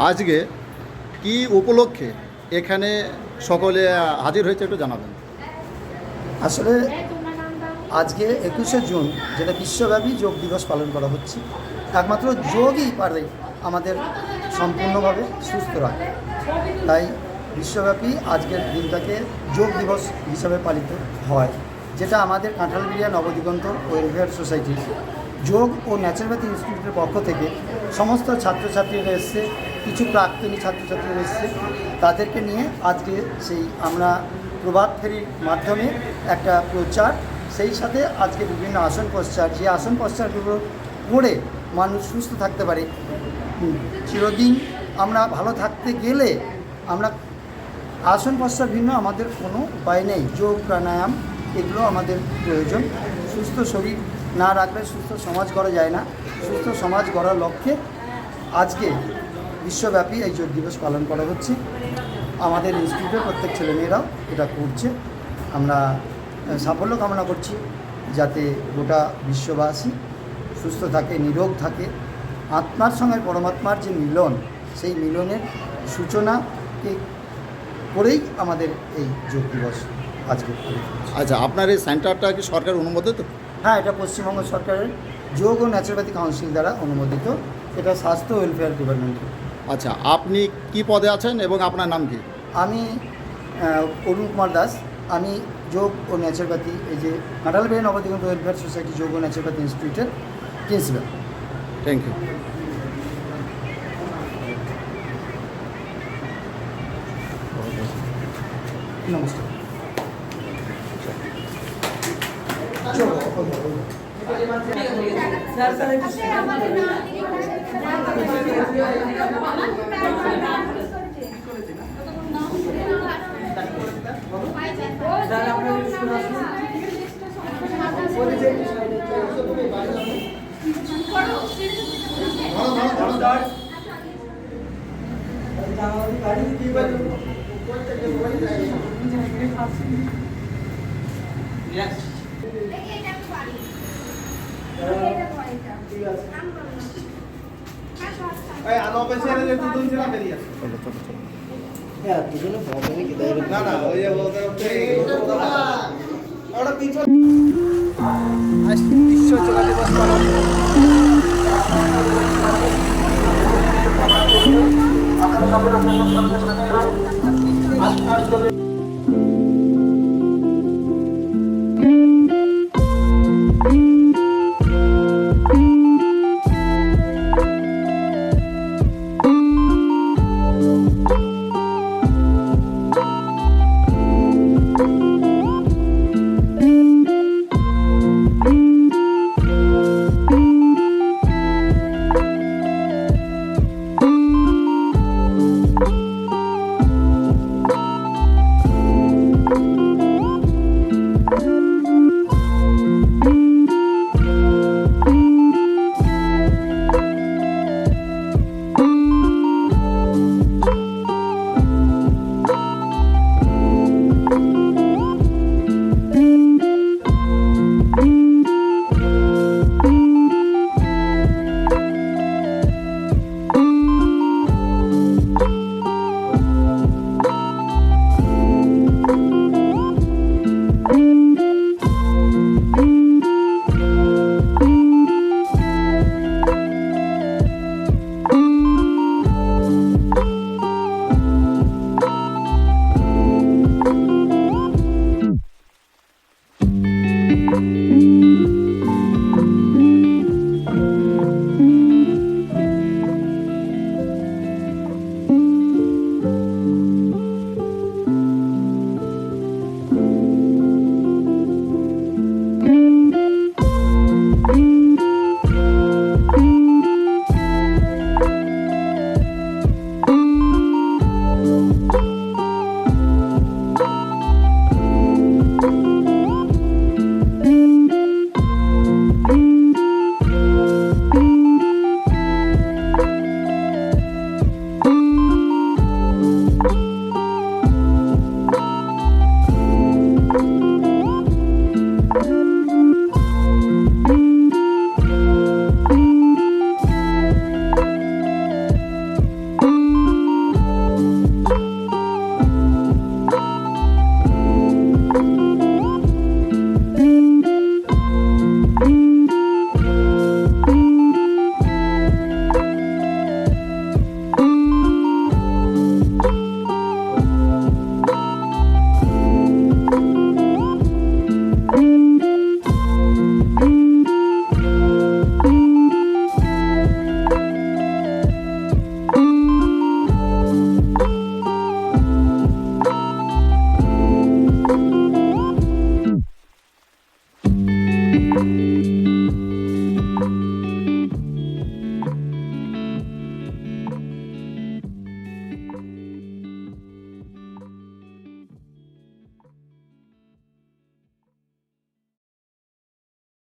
আজকে কি উপলক্ষে এখানে সকলে হাজির হয়েছে একটু জানাবেন। আসলে আজকে 21শে জুন যেটা বিশ্বব্যাপী যোগ দিবস পালন করা হচ্ছে, একমাত্র যোগই পারে আমাদের সম্পূর্ণভাবে সুস্থ রাখে। তাই বিশ্বব্যাপী আজকের দিনটাকে যোগ দিবস হিসাবে পালিত হয়, যেটা আমাদের কাঁঠালবিড়িয়া নবদিগন্ত ওয়েলফেয়ার সোসাইটির যোগ ও ন্যাচারোপ্যাথি ইনস্টিটিউটের পক্ষ থেকে সমস্ত ছাত্রছাত্রীরা এসছে, কিছু প্রাক্তনী ছাত্রছাত্রীরা এসছে, তাদেরকে নিয়ে আজকে সেই আমরা প্রভাত ফেরির মাধ্যমে একটা প্রচার, সেই সাথে আজকে বিভিন্ন আসন পশ্চার, যে আসন পশ্চারগুলো করে মানুষ সুস্থ থাকতে পারে। চিরদিন আমরা ভালো থাকতে গেলে আমরা আসন পশ্চার ভিন্ন আমাদের কোনো উপায় নেই। যোগ প্রাণায়াম এগুলো আমাদের প্রয়োজন। সুস্থ শরীর না রাখলে সুস্থ সমাজ গড়া যায় না। সুস্থ সমাজ গড়ার লক্ষ্যে আজকে বিশ্বব্যাপী এই যোগ দিবস পালন করা হচ্ছে। আমাদের ইনস্টিটিউটের প্রত্যেক ছেলেমেয়েরাও এটা করছে। আমরা সাফল্য কামনা করছি যাতে গোটা বিশ্ববাসী সুস্থ থাকে, নিরোগ থাকে। আত্মার সঙ্গে পরমাত্মার যে মিলন, সেই মিলনের সূচনাকে করেই আমাদের এই যোগ দিবস আজকে। আচ্ছা, আপনার এই সেন্টারটা কি সরকার অনুমোদিত? হ্যাঁ, এটা পশ্চিমবঙ্গ সরকারের যোগ ও ন্যাচারোপ্যাথি কাউন্সিল দ্বারা অনুমোদিত। এটা স্বাস্থ্য ওয়েলফেয়ার ডিপার্টমেন্টের। আচ্ছা, আপনি কি পদে আছেন এবং আপনার নাম কি? আমি অরুণ কুমার দাস। আমি যোগ ও ন্যাচারোপ্যাথি, এই যে কাঁঠালবিড়িয়া নবদিগন্ত ওয়েলফেয়ার সোসাইটি যোগ ও ন্যাচারোপ্যাথি ইনস্টিটিউটের প্রিন্সিপাল। Thank you. নমস্কার। আজ বিশ্ব যোগ দিবস পালন আমাদের